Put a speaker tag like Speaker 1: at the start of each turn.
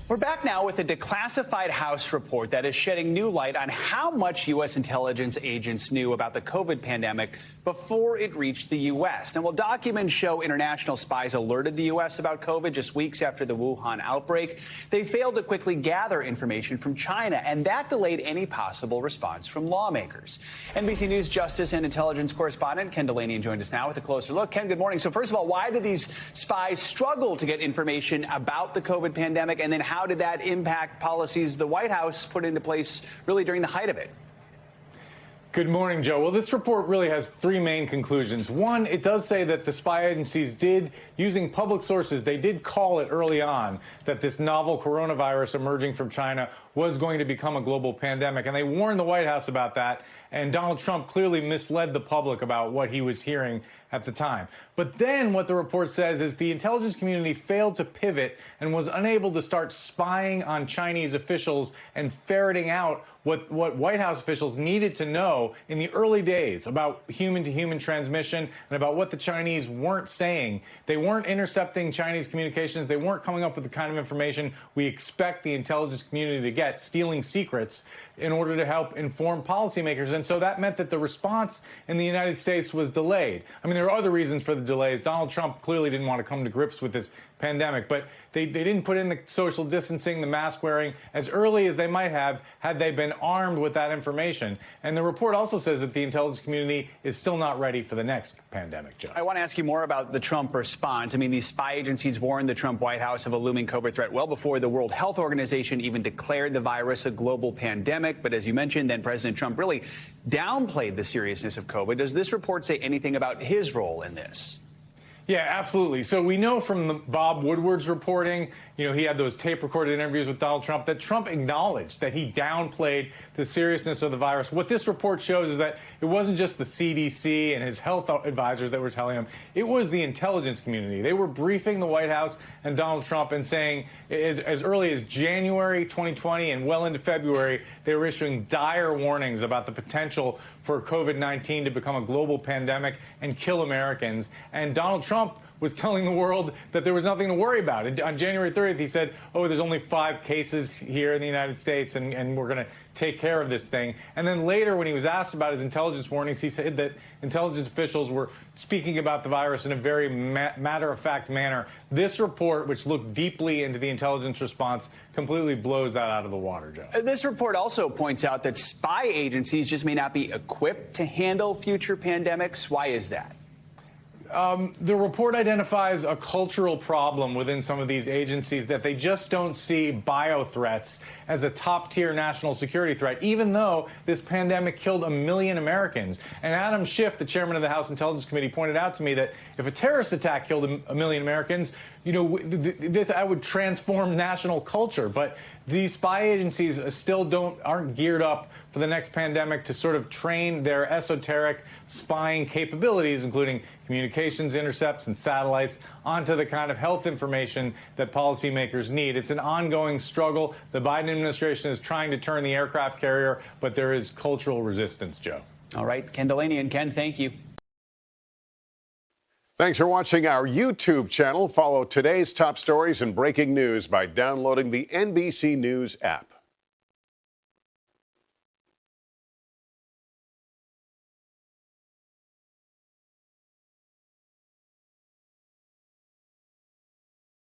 Speaker 1: We're back now with a declassified House report that is shedding new light on how much U.S. intelligence agents knew about the COVID pandemic before it reached the U.S. Now, while documents show international spies alerted the U.S. about COVID just weeks after the Wuhan outbreak, they failed to quickly gather information from China, and that delayed any possible response from lawmakers. NBC News Justice and Intelligence correspondent Ken Dilanian joined us now with a closer look. Ken, good morning. So first of all, why did these spies struggle to get information about the COVID pandemic, and then how did that impact policies the White House put into place really during the height of it?
Speaker 2: Good morning, Joe. Well, this report really has three main conclusions. One, it does say that the spy agencies did, using public sources, they did call it early on that this novel coronavirus emerging from China was going to become a global pandemic. And they warned the White House about that. And Donald Trump clearly misled the public about what he was hearing at the time. But then what the report says is the intelligence community failed to pivot and was unable to start spying on Chinese officials and ferreting out what White House officials needed to know in the early days about human-to-human transmission and about what the Chinese weren't saying. They weren't intercepting Chinese communications. They weren't coming up with the kind of information we expect the intelligence community to get, stealing secrets in order to help inform policymakers. And so that meant that the response in the United States was delayed. I mean, there are other reasons for the delays. Donald Trump clearly didn't want to come to grips with this pandemic, but they didn't put in the social distancing, the mask wearing as early as they might have had they been armed with that information. And the report also says that the intelligence community is still not ready for the next pandemic, Joe.
Speaker 1: I want to ask you more about the Trump response. I mean, these spy agencies warned the Trump White House of a looming COVID threat well before the World Health Organization even declared the virus a global pandemic. But as you mentioned, then President Trump really downplayed the seriousness of COVID. Does this report say anything about his role in this?
Speaker 2: Yeah, absolutely. So we know from Bob Woodward's reporting, he had those tape-recorded interviews with Donald Trump, that Trump acknowledged that he downplayed the seriousness of the virus. What this report shows is that it wasn't just the CDC and his health advisors that were telling him. It was the intelligence community. They were briefing the White House and Donald Trump and saying as early as January 2020 and well into February, they were issuing dire warnings about the potential for COVID-19 to become a global pandemic and kill Americans. And Donald Trump was telling the world that there was nothing to worry about. And on January 30th, he said, there's only 5 cases here in the United States, and we're going to take care of this thing. And then later, when he was asked about his intelligence warnings, he said that intelligence officials were speaking about the virus in a very matter-of-fact manner. This report, which looked deeply into the intelligence response, completely blows that out of the water, Joe.
Speaker 1: This report also points out that spy agencies just may not be equipped to handle future pandemics. Why is that?
Speaker 2: The report identifies a cultural problem within some of these agencies that they just don't see bio threats as a top-tier national security threat, even though this pandemic killed 1 million Americans. And Adam Schiff, the chairman of the House Intelligence Committee, pointed out to me that if a terrorist attack killed 1 million Americans, that would transform national culture. But these spy agencies still aren't geared up for the next pandemic to sort of train their esoteric spying capabilities, including communications intercepts and satellites, onto the kind of health information that policymakers need. It's an ongoing struggle. The Biden administration is trying to turn the aircraft carrier, but there is cultural resistance, Joe.
Speaker 1: All right, Ken Dilanian. Ken, thank you.
Speaker 3: Thanks for watching our YouTube channel. Follow today's top stories and breaking news by downloading the NBC News app.